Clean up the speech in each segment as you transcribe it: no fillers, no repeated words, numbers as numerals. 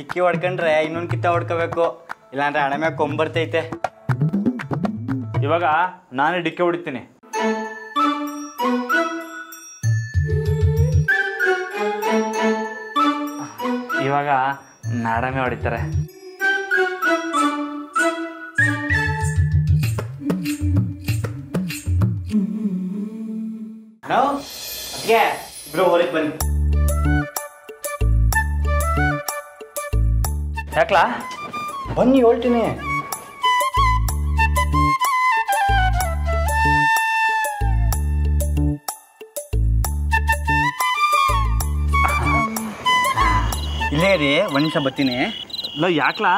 ಡಿಕ್ಕಿ ಹೊಡ್ಕೊಂಡ್ರೆ ಇನ್ನೊಂದು ಕಿತ್ತ ಹೊಡ್ಕೋಬೇಕು, ಇಲ್ಲಾಂದ್ರೆ ಹಣೆ ಮ್ಯಾಗ ಕೊಂಬರ್ತೈತೆ. ಇವಾಗ ನಾನೇ ಡಿಕ್ಕಿ ಹೊಡಿತೀನಿ. ಇವಾಗ ನಾಡಮೇ ಹೊಡಿತಾರೆ. ಇಬ್ರು ಹೊರಗೆ ಬನ್ನಿ. ಯಾಕ್ಲಾ? ಬನ್ನಿ ಹೇಳ್ತೀನಿ. ಇಲ್ಲೇ ರೀ, ಒಂದು ನಿಮಿಷ ಬರ್ತೀನಿ. ಇಲ್ಲ ಯಾಕ್ಲಾ?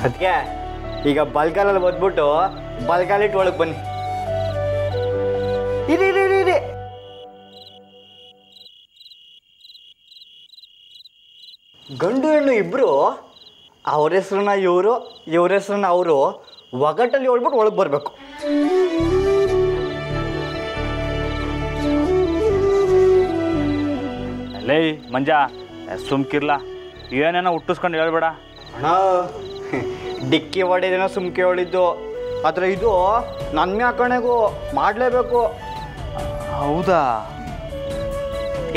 ಅದಕ್ಕೆ ಈಗ ಬಲ್ಗಾಲಲ್ಲಿ ಓದ್ಬಿಟ್ಟು ಬಲ್ಗಾಲಿಟ್ಟು ಒಳಗೆ ಬನ್ನಿ. ಇರಿ ಇರಿ ಇರಿ ಇರಿ. ಗಂಡು ಹೆಣ್ಣು ಇಬ್ರು ಅವ್ರ ಹೆಸ್ರನ್ನ ಇವರು, ಇವ್ರ ಹೆಸ್ರನ್ನ ಅವರು ಒಗಟಲ್ಲಿ ಹೇಳ್ಬಿಟ್ಟು ಒಳಗೆ ಬರಬೇಕು. ಲೇ ಮಂಜ, ಸುಮ್ಕಿರ್ಲ, ಏನೇನೋ ಹುಟ್ಟಿಸ್ಕೊಂಡು ಹೇಳ್ಬೇಡ. ಅಣ್ಣ, ಡಿಕ್ಕಿ ಹೊಡೆದೇನೋ ಸುಮ್ಕೆ ಹೊಡಿದ್ದು, ಆದರೆ ಇದು ನನ್ನ ಮ್ಯಾಕಣೆಗೂ ಮಾಡಲೇಬೇಕು. ಹೌದಾ?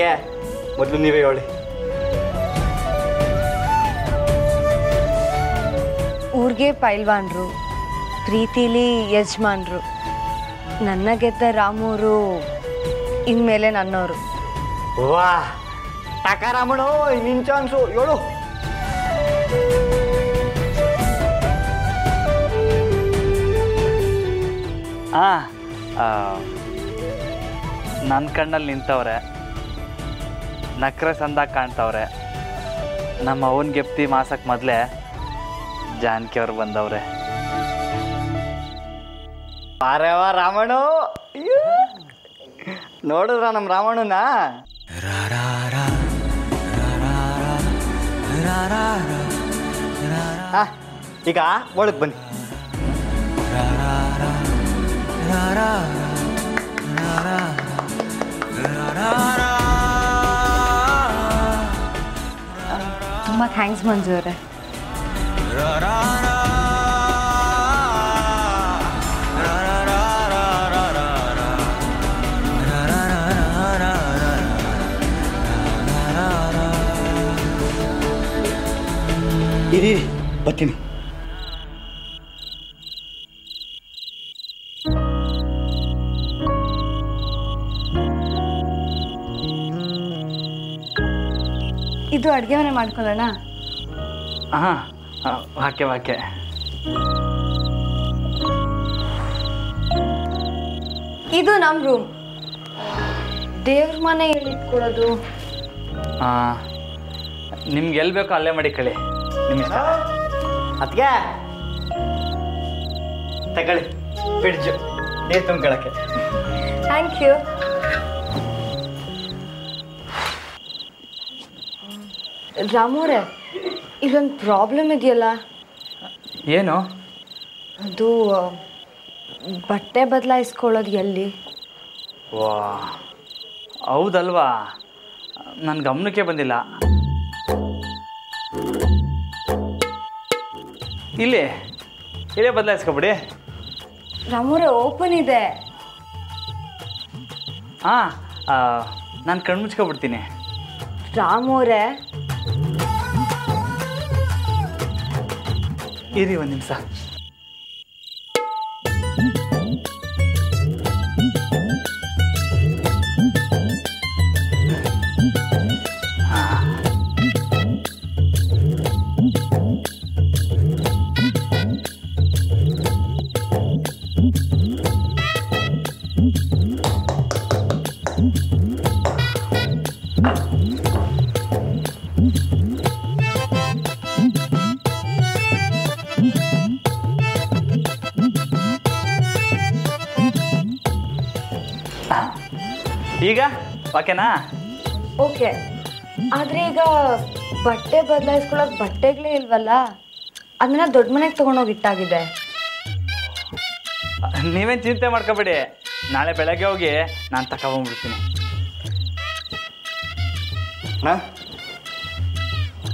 ಏ ಮೊದಲು ನೀವೇ ಹೇಳಿ. ಊರಿಗೆ ಪೈಲ್ವಾನ್ರು, ಪ್ರೀತಿಲಿ ಯಜಮಾನ್ರು, ನನ್ನ ಗೆದ್ದ ರಾಮೂರು ಇನ್ಮೇಲೆ ನನ್ನವರು. ವಾ ಟಕರಾಮಣು, ನಿನ್ ಚಾನ್ಸು ಹೇಳು. ನನ್ನ ಕಣ್ಣಲ್ಲಿ ನಿಂತವ್ರೆ, ನಕ್ರೆ ಸಂದಾಗ ಕಾಣ್ತವ್ರೆ. ನಮ್ಮ ಅವನ ಗೆಪ್ತಿ ಮಾಸಕ್ಕೆ ಮೊದಲೇ ಜಾನಕಿ ಅವ್ರು ಬಂದವ್ರೆ. ಅರೆವ ರಾಮಣ್ಣು, ನೋಡಿದ್ರ ನಮ್ಮ ರಾಮಣ್ಣನ? ಈಗ ಒಳಗೆ ಬನ್ನಿ. ತುಂಬ ಥ್ಯಾಂಕ್ಸ್ ಮಂಜು ಅವರೇ. ಇರಿ ಬರ್ತೀನಿ. ಇದು ಅಡುಗೆ ಮನೆ ಮಾಡ್ಕೊಳ್ಳೋಣ? ಹಾಂ, ವಾಕ್ಯ. ಇದು ನಮ್ಮ ರೂಮ್. ದೇವ್ರ ಮನೆ ಹೇಳಿಟ್ಕೊಡೋದು ನಿಮ್ಗೆ ಎಲ್ಲಿ ಬೇಕೋ ಅಲ್ಲೇ ಮಾಡಿ ಕಳಿ, ನಿಮ್ಮ ಇಷ್ಟ. ಅದಕ್ಕೆ ತಗೊಳ್ಳಿ ಫ್ರಿಡ್ಜು, ನೀರು ತುಂಬ್ಕೊಳಕ್ಕೆ. Thank you. ರಾಮೂರೇ, ಇಲ್ಲೊಂದು ಪ್ರಾಬ್ಲಮ್ ಇದೆಯಲ್ಲ. ಏನು? ಅದು ಬಟ್ಟೆ ಬದಲಾಯಿಸ್ಕೊಳ್ಳೋದು ಎಲ್ಲಿ? ವಾ, ಹೌದಲ್ವಾ? ನನ್ನ ಗಮನಕ್ಕೆ ಬಂದಿಲ್ಲ. ಇಲ್ಲೇ ಬದಲಾಯಿಸ್ಕೊಬಿಡಿ. ರಾಮೂರೇ, ಓಪನ್ ಇದೆ. ಹಾಂ, ನಾನು ಕಣ್ಮುಚ್ಕೊಬಿಡ್ತೀನಿ. ರಾಮೂರೇ, ಇರಿ ಒಂದು ನಿಮಿಷ. ಈಗ ಓಕೆನಾ? ಓಕೆ, ಆದರೆ ಈಗ ಬಟ್ಟೆ ಬದಲಾಯಿಸ್ಕೊಳ್ಳೋಕೆ ಬಟ್ಟೆಗಳೇ ಇಲ್ವಲ್ಲ, ಅದನ್ನ ದೊಡ್ಡ ಮನೆಗೆ ತೊಗೊಂಡೋಗಿ ಇಟ್ಟಾಗಿದೆ. ನೀವೇನು ಚಿಂತೆ ಮಾಡ್ಕೋಬೇಡಿ, ನಾಳೆ ಬೆಳಗ್ಗೆ ಹೋಗಿ ನಾನು ತಗೊಂಡ್ಬಿಡ್ತೀನಿ.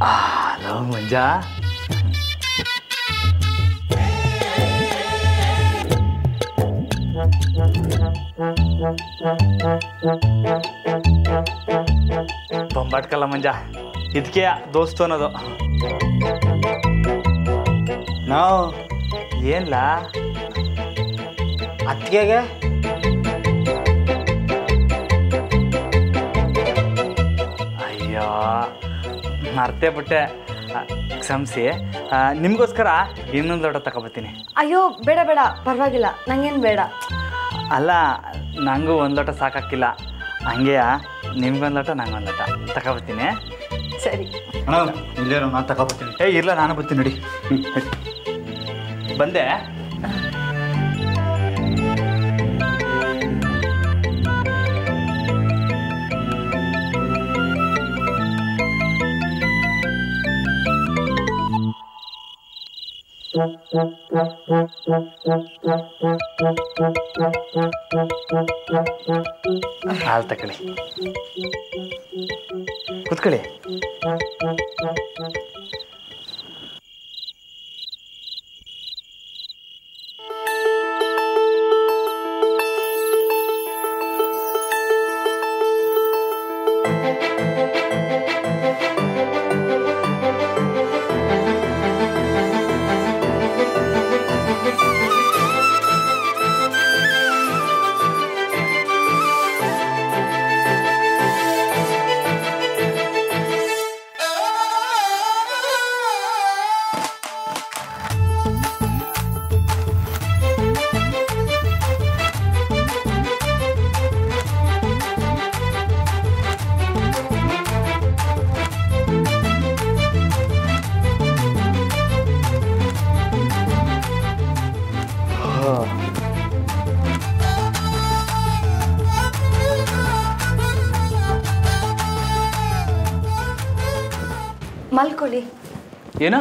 ಹಲೋ ಮಂಜಾ. ಬೊಂಬಾಟ್ಕಲ್ಲ ಮಂಜ, ಇದಕ್ಕೆ ದೋಸ್ತು ಅನ್ನೋದು. ನಾವು ಏನ್ಲ ಅತ್ತಿಗೆಗೆ ಅಯ್ಯೋ ಮರ್ತೇ ಬಿಟ್ಟೆ, ಕ್ಷಮಿಸಿ. ನಿಮಗೋಸ್ಕರ ಇನ್ನೊಂದು ಲೋಟ ತಗೊಬತ್ತೀನಿ. ಅಯ್ಯೋ ಬೇಡ ಬೇಡ, ಪರವಾಗಿಲ್ಲ, ನಂಗೇನು ಬೇಡ. ಅಲ್ಲ, ನನಗೂ ಒಂದು ಲೋಟ ಸಾಕಾಕಿಲ್ಲ, ಹಂಗೆ ನಿಮ್ಗೊಂದು ಲೋಟ ನಂಗೊಂದು ಲೋಟ ತಗೊಬತ್ತೀನಿ. ಸರಿ ಅಣ್ಣ ಇಲ್ಲೇ ನಾನು ತಗೊಬತ್ತೀನಿ. ಇಲ್ಲ, ನಾನು ಬರ್ತೀನಿ ನೋಡಿ. ಬಂದೆ. ಹಾಲು ತಗೊಳ್ಳಿ, ಕೂತ್ಕೊಳ್ಳಿ. ಮಲ್ಕೊಳ್ಳಿ. ಏನು?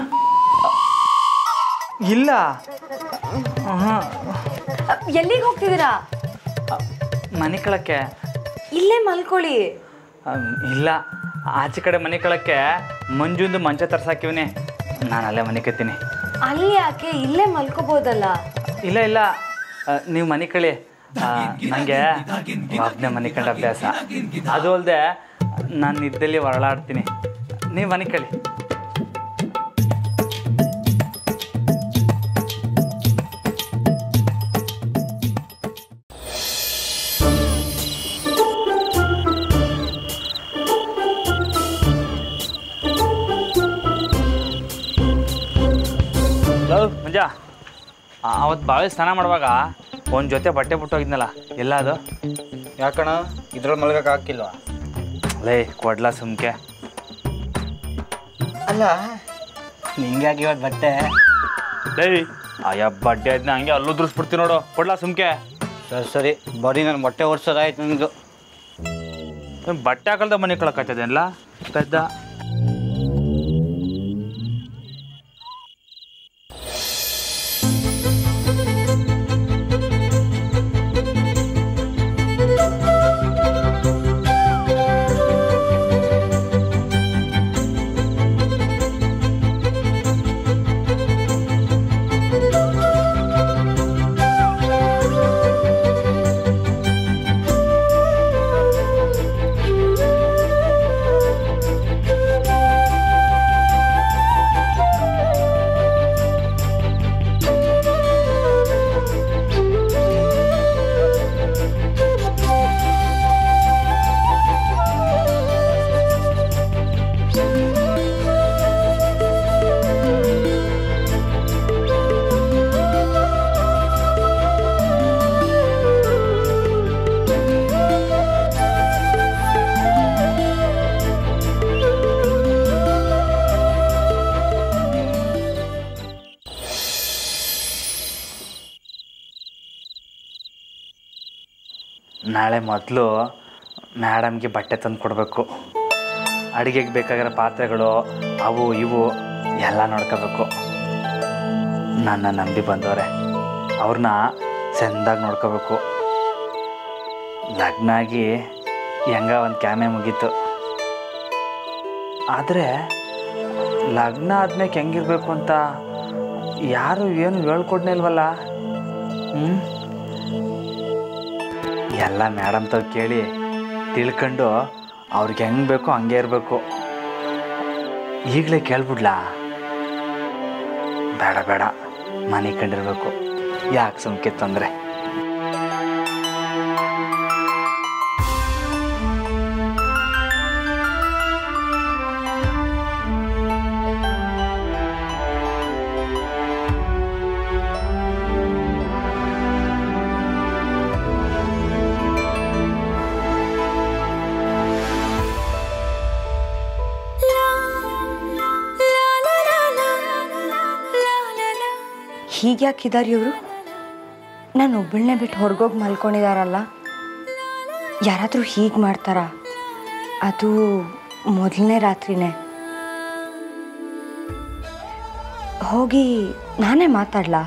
ಇಲ್ಲ. ಎಲ್ಲಿಗೆ ಹೋಗ್ತಿದ್ದೀರಾ? ಮನೆ ಕಳಕ್ಕೆ. ಇಲ್ಲೇ ಮಲ್ಕೊಳ್ಳಿ. ಇಲ್ಲ, ಆಚೆ ಕಡೆ ಮನೆ ಕಳಕ್ಕೆ ಮಂಜುಂದು ಮಂಚ ತರ್ಸಾಕಿವನೇ, ನಾನು ಅಲ್ಲೇ ಮನೆ ಕತ್ತೀನಿ. ಅಲ್ಲಿ ಯಾಕೆ? ಇಲ್ಲೇ ಮಲ್ಕೋಬೋದಲ್ಲ. ಇಲ್ಲ ಇಲ್ಲ, ನೀವು ಮನೆ ಕಳಿ. ನನಗೆ ಒಬ್ಬನೇ ಮನೆ ಕಂಡ ಅಭ್ಯಾಸ. ಅದು ಅಲ್ಲದೆ ನಾನು ನಿದ್ದಲ್ಲಿ ಹೊರಳಾಡ್ತೀನಿ. ನೀವು ಮನೆ ಕಳಿ. ಮಂಜಾ, ಅವತ್ತು ಬಾವಿ ಸ್ನಾನ ಮಾಡುವಾಗ ಒಂದು ಜೊತೆ ಬಟ್ಟೆ ಬಿಟ್ಟೋಗಿದ್ನಲ್ಲ, ಎಲ್ಲ ಅದು? ಯಾಕಣ ಇದ್ರಲ್ಲಿ ಮಲ್ಗಕ್ಕೆ ಹಾಕಿಲ್ವಾ? ಲೇ ಕೊಡ್ಲಾ ಸುಮ್ಕೆ. ಅಲ್ಲ ನಿಂಗೆ ಯಾಕೆ ಇವತ್ತು ಬಟ್ಟೆ? ಲೇ ಅಯ್ಯ, ಬಡ್ಡೆ ಅದನ್ನ ಹಂಗೆ ಅಲ್ಲೂ ದುರ್ಸ್ಬಿಡ್ತೀನಿ ನೋಡು, ಕೊಡ್ಲಾ ಸುಮ್ಕೆ. ಸರಿ ಸರಿ, ಬರೀ ನನ್ನ ಬಟ್ಟೆ ಒರ್ಸೋದಾಯ್ತು ನಿಂದು. ಬಟ್ಟೆ ಹಾಕಲ್ದ ಮನೆ ಕಳಕತ್ತದೇನಲ್ಲ ಪೆದ್ದ. ನಾಳೆ ಮೊದಲು ಮೇಡಮ್ಗೆ ಬಟ್ಟೆ ತಂದು ಕೊಡಬೇಕು, ಅಡುಗೆಗೆ ಬೇಕಾಗಿರೋ ಪಾತ್ರೆಗಳು ಅವು ಇವು ಎಲ್ಲ ನೋಡ್ಕೋಬೇಕು. ನನ್ನ ನಂಬಿ ಬಂದವ್ರೆ, ಅವ್ರನ್ನ ಚೆಂದಾಗಿ ನೋಡ್ಕೋಬೇಕು. ಲಗ್ನ ಆಗಿ ಹೆಂಗ ಒಂದು ಕ್ಯಾಮೆ ಮುಗೀತು. ಆದರೆ ಲಗ್ನ ಆದ್ಮೇಲೆ ಹೆಂಗಿರ್ಬೇಕು ಅಂತ ಯಾರು ಏನು ಹೇಳ್ಕೊಡ್ನೇ ಇಲ್ವಲ್ಲ. ಎಲ್ಲ ಮೇಡಮ್ ತಾವು ಕೇಳಿ ತಿಳ್ಕೊಂಡು ಅವ್ರಿಗೆ ಹೆಂಗೆ ಬೇಕೋ ಹಂಗೆ ಇರಬೇಕು. ಈಗಲೇ ಕೇಳ್ಬಿಡ್ಲಾ? ಬೇಡ ಬೇಡ, ಮನೆ ಕಂಡಿರ್ಬೇಕು. ಯಾಕೆ ಸುಮ್ಕೆ ತೊಂದರೆ? ಹೀಗ್ಯಾಕಿದ್ದಾರೆ ಇವರು? ನಾನು ಒಬ್ಬಳನ್ನೇ ಬಿಟ್ಟು ಹೊರಗೋಗಿ ಮಲ್ಕೊಂಡಿದಾರಲ್ಲ, ಯಾರಾದರೂ ಹೀಗೆ ಮಾಡ್ತಾರಾ? ಅದು ಮೊದಲನೇ ರಾತ್ರಿನೇ. ಹೋಗಿ ನಾನೇ ಮಾತಾಡ್ಲಾ?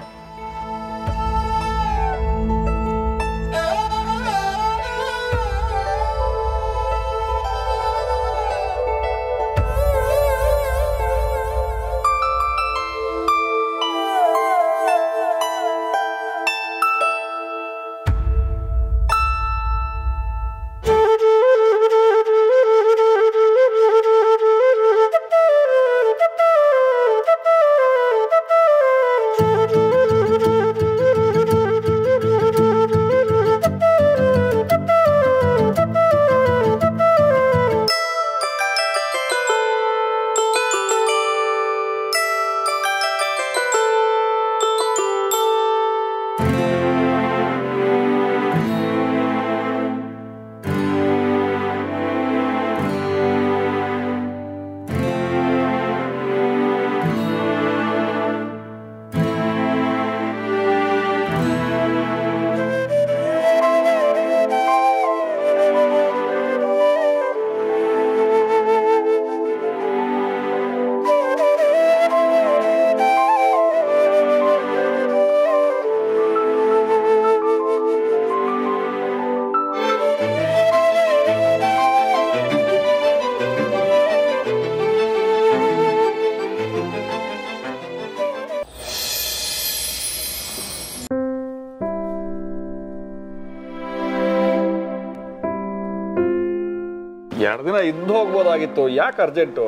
ಎರಡು ದಿನ ಇದ್ದು ಹೋಗ್ಬೋದಾಗಿತ್ತು, ಯಾಕೆ ಅರ್ಜೆಂಟು?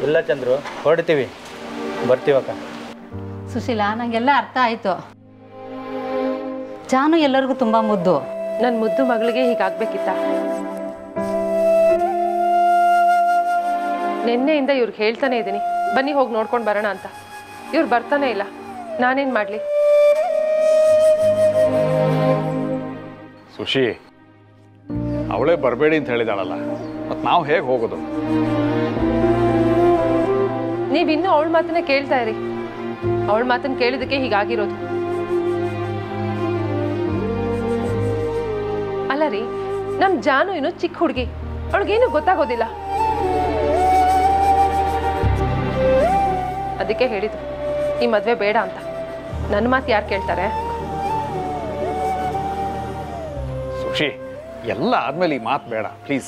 ಇಲ್ಲ ಚಂದ್ರು, ಹೊರಡ್ತೀವಿ, ಬರ್ತೀವಕ್ಕ. ಸುಶೀಲಾ, ನನಗೆಲ್ಲ ಅರ್ಥ ಆಯಿತು. ಜಾನು ಎಲ್ಲರಿಗೂ ತುಂಬ ಮುದ್ದು. ನನ್ನ ಮುದ್ದು ಮಗಳಿಗೆ ಹೀಗಾಗ್ಬೇಕಿತ್ತ? ನಿನ್ನೆಯಿಂದ ಇವ್ರಿಗೆ ಹೇಳ್ತಾನೆ ಇದ್ದೀನಿ, ಬನ್ನಿ ಹೋಗಿ ನೋಡ್ಕೊಂಡು ಬರೋಣ ಅಂತ. ಇವ್ರು ಬರ್ತಾನೆ ಇಲ್ಲ, ನಾನೇನು ಮಾಡಲಿ? ಸುಶಿ, ಅವಳೇ ಬರಬೇಡಿ ಅಂತ ಹೇಳಿದಾಳಲ್ಲ, ಮತ್ತು ನಾವು ಹೇಗೆ ಹೋಗೋದು? ನೀವಿನ್ನೂ ಅವಳ ಮಾತನ್ನ ಕೇಳ್ತಾ ಇರಿ. ಅವಳ ಮಾತನ್ನ ಕೇಳಿದಕ್ಕೆ ಹೀಗಾಗಿರೋದು. ಅಲ್ಲ ರೀ, ನಮ್ಮ ಜಾನು ಇನ್ನೂ ಚಿಕ್ಕ ಹುಡುಗಿ, ಅವಳಿಗೇನು ಗೊತ್ತಾಗೋದಿಲ್ಲ. ಅದಕ್ಕೆ ಹೇಳಿದ್ರು ಈ ಮದುವೆ ಬೇಡ ಅಂತ. ನನ್ನ ಮಾತು ಯಾರು ಕೇಳ್ತಾರೆ? ಸುಶಿ, ಎಲ್ಲ ಆದ್ಮೇಲೆ ಈ ಮಾತು ಬೇಡ ಪ್ಲೀಸ್.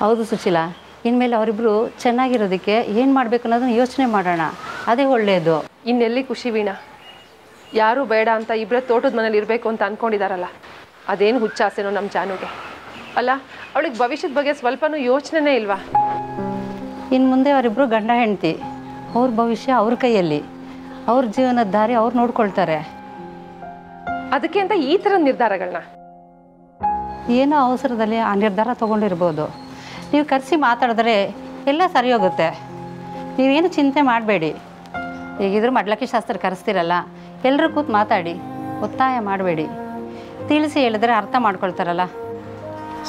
ಹೌದು ಸುಶೀಲಾ, ಇನ್ಮೇಲೆ ಅವರಿಬ್ಬರು ಚೆನ್ನಾಗಿರೋದಕ್ಕೆ ಏನು ಮಾಡಬೇಕು ಅನ್ನೋದನ್ನ ಯೋಚನೆ ಮಾಡೋಣ, ಅದೇ ಒಳ್ಳೆಯದು. ಇನ್ನೆಲ್ಲಿ ಖುಷಿ ವೀಣಾ? ಯಾರೂ ಬೇಡ ಅಂತ ಇಬ್ಬರೇ ತೋಟದ ಮನೇಲಿ ಇರಬೇಕು ಅಂತ ಅಂದ್ಕೊಂಡಿದಾರಲ್ಲ, ಅದೇನು ಹುಚ್ಚಾಸೆನೋ ನಮ್ಮ ಜಾನುಗೆ. ಅಲ್ಲ, ಅವಳಿಗೆ ಭವಿಷ್ಯದ ಬಗ್ಗೆ ಸ್ವಲ್ಪನೂ ಯೋಚನೆನೇ ಇಲ್ವಾ? ಇನ್ನು ಮುಂದೆ ಅವರಿಬ್ಬರು ಗಂಡ ಹೆಂಡತಿ, ಅವ್ರ ಭವಿಷ್ಯ ಅವ್ರ ಕೈಯಲ್ಲಿ, ಅವ್ರ ಜೀವನದ ದಾರಿ ಅವ್ರು ನೋಡ್ಕೊಳ್ತಾರೆ. ಅದಕ್ಕೆ ಅಂತ ಈ ಥರದ ನಿರ್ಧಾರಗಳನ್ನ? ಏನೋ ಅವಸರದಲ್ಲಿ ಆ ನಿರ್ಧಾರ ತೊಗೊಂಡಿರ್ಬೋದು. ನೀವು ಕರೆಸಿ ಮಾತಾಡಿದ್ರೆ ಎಲ್ಲ ಸರಿ ಹೋಗುತ್ತೆ. ನೀವೇನು ಚಿಂತೆ ಮಾಡಬೇಡಿ. ಈಗಿದ್ರು ಮಡ್ಲಕ್ಕಿ ಶಾಸ್ತ್ರ ಕರೆಸ್ತಿರಲ್ಲ, ಎಲ್ಲರೂ ಕೂತು ಮಾತಾಡಿ, ಒತ್ತಾಯ ಮಾಡಬೇಡಿ. ತಿಳಿಸಿ ಹೇಳಿದ್ರೆ ಅರ್ಥ ಮಾಡ್ಕೊಳ್ತಾರಲ್ಲ.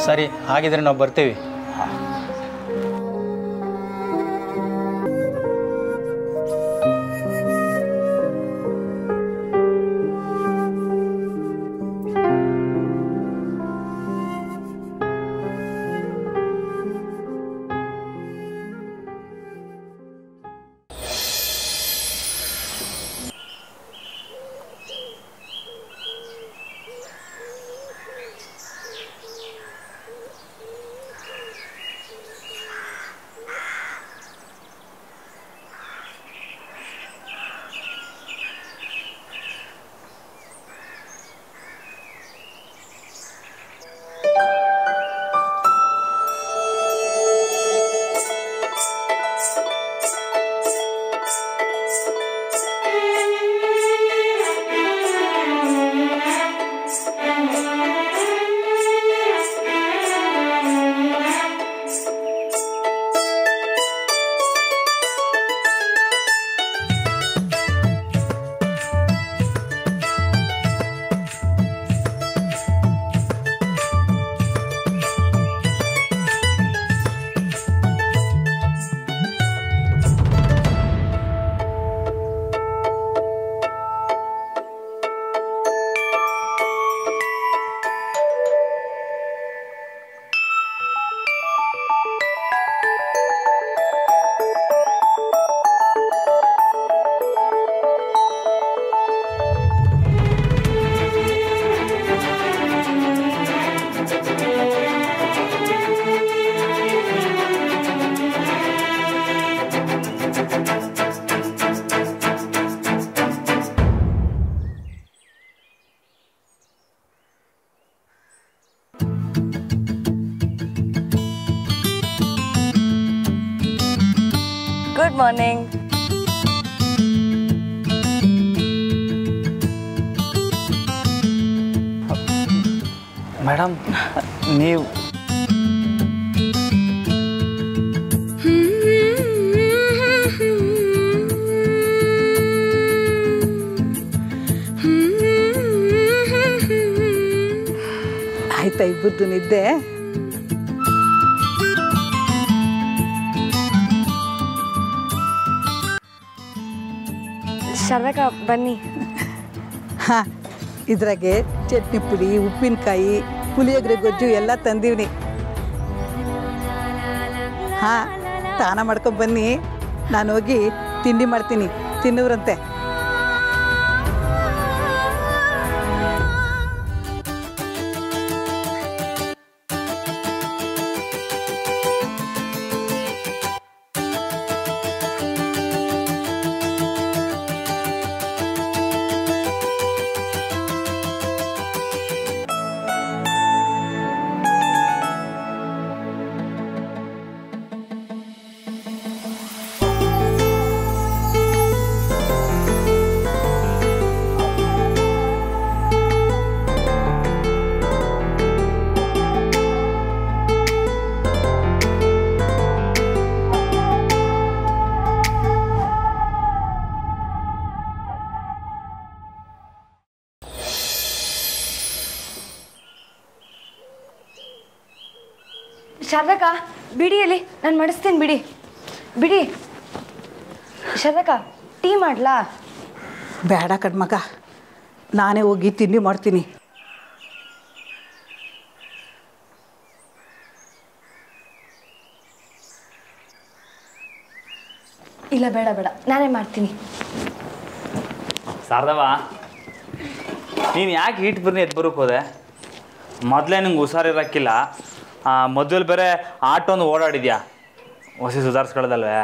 ಸರಿ, ಹಾಗಿದ್ರೆ ನಾವು ಬರ್ತೀವಿ. Good morning. ಮೇಡಮ್ ನೀವು ಆಯ್ತಾ ಇಬ್ಬರದು ನಿದ್ದೆ? ಶಾರದಕ್ಕ ಬನ್ನಿ. ಹಾಂ, ಇದ್ರಾಗೆ ಚಟ್ನಿ ಪುಡಿ, ಉಪ್ಪಿನಕಾಯಿ, ಪುಳಿಯೋಗರೆ ಗೊಜ್ಜು ಎಲ್ಲ ತಂದೀವ್ನಿ. ಹಾಂ, ಸ್ನಾನ ಮಾಡ್ಕೊಂಡು ಬನ್ನಿ, ನಾನು ಹೋಗಿ ತಿಂಡಿ ಮಾಡ್ತೀನಿ, ತಿನ್ನೋರಂತೆ. ಶಾರದಕ್ಕ ಬಿಡಿಯಲ್ಲಿ ನಾನು ಮಾಡಿಸ್ತೀನಿ, ಬಿಡಿ ಬಿಡಿ. ಶಾರದಕ್ಕ ಟೀ ಮಾಡ್ಲಾ? ಬೇಡ ಕಣ್ಮಗ, ನಾನೇ ಹೋಗಿ ತಿಂಡಿ ಮಾಡ್ತೀನಿ. ಇಲ್ಲ ಬೇಡ ಬೇಡ, ನಾನೇ ಮಾಡ್ತೀನಿ. ಶಾರದವ್ವ, ನೀನು ಯಾಕೆ ಹೀಟ್ ಬರ್ನಿ ಎದ್ದು ಬರೋಕೆ ಹೋದೆ? ಮೊದಲೇ ನಿಂಗೆ ಹುಷಾರಿರೋಕ್ಕಿಲ್ಲ, ಮದುವೆಲಿ ಬೇರೆ ಆಟೋಂದು ಓಡಾಡಿದ್ಯಾ, ಹೊಸಿ ಸುಧಾರಿಸ್ಕೊಳ್ಳೋದಲ್ವೇ?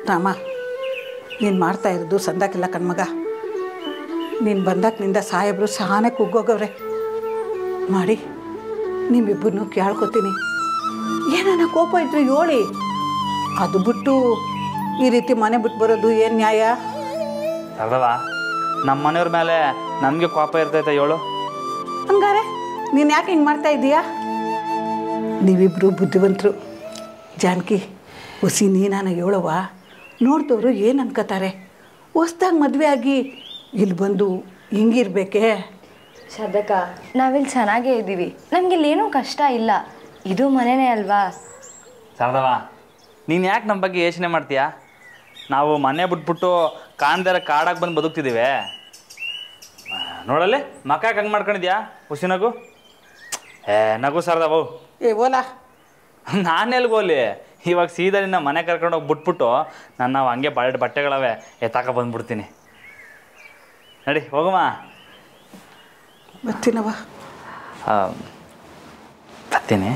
ರಾಮ, ನೀನು ಮಾಡ್ತಾ ಇರೋದು ಸಂದಾಕಿಲ್ಲ ಕಣ್ಮಗ. ನೀನು ಬಂದಾಕಿನಿಂದ ಸಾಹೇಬರು ಸಹಾನೆ ಕುಗ್ಗೋಗವ್ರೆ ಮಾಡಿ. ನಿಮ್ಮಿಬ್ಬರನ್ನೂ ಕೇಳ್ಕೊತೀನಿ, ಏನಾನ ಕೋಪ ಇದ್ರು ಹೇಳಿ. ಅದು ಬಿಟ್ಟು ಈ ರೀತಿ ಮನೆ ಬಿಟ್ಟು ಬರೋದು ಏನು ನ್ಯಾಯ? ಶಾರದವ್ವ, ನಮ್ಮ ಮನೆಯವ್ರ ಮೇಲೆ ನಮಗೆ ಕೋಪ ಇರ್ತೈತೆ ಹೇಳು. ಹಂಗಾರೆ ನೀನು ಯಾಕೆ ಹಿಂಗೆ ಮಾಡ್ತಾ ಇದ್ದೀಯಾ? ನೀವಿಬ್ಬರು ಬುದ್ಧಿವಂತರು. ಜಾನಕಿ, ಹುಸಿ ನೀನಾನ ಹೇಳವ್ವ, ನೋಡಿದವರು ಏನು ಅನ್ಕೋತಾರೆ? ಹೊಸ್ದಾಗಿ ಮದುವೆ ಆಗಿ ಇಲ್ಲಿ ಬಂದು ಹಿಂಗಿರ್ಬೇಕೇ? ಶಾರದಕ್ಕ, ನಾವಿಲ್ಲಿ ಚೆನ್ನಾಗೇ ಇದ್ದೀವಿ, ನಮಗಿಲ್ಲೇನೂ ಕಷ್ಟ ಇಲ್ಲ. ಇದು ಮನೆಯೇ ಅಲ್ವಾ? ಶಾರದವ್ವ, ನೀನು ಯಾಕೆ ನಮ್ಮ ಬಗ್ಗೆ ಯೋಚನೆ ಮಾಡ್ತೀಯಾ? ನಾವು ಮನೆ ಬಿಟ್ಬಿಟ್ಟು ಕಾಣ್ದಾರ ಕಾಡಾಗಿ ಬಂದು ಬದುಕ್ತಿದ್ದೀವಿ. ನೋಡಲ್ಲಿ ಮಕ್ಕ ಯಾಕೆ ಹಂಗೆ ಮಾಡ್ಕೊಂಡಿದ್ಯಾ? ಹುಸಿ ನಗು, ನಗು ಶಾರದವ್ವ. ಏ ಓಲಾ, ನಾನೆಲ್ಗೋಲಿ? ಇವಾಗ ಸೀದಾ ನಿನ್ನ ಮನೆ ಕರ್ಕೊಂಡೋಗಿ ಬಿಟ್ಬಿಟ್ಟು ನಾವು ಹಂಗೆ ಬಟ್ಟೆಗಳವೆ ಎತ್ತಾಕ ಬಂದ್ಬಿಡ್ತೀನಿ. ನಡಿ ಹೋಗಮ್ಮ. ಬರ್ತೀನವ್ವ. ಬರ್ತೀನಿ.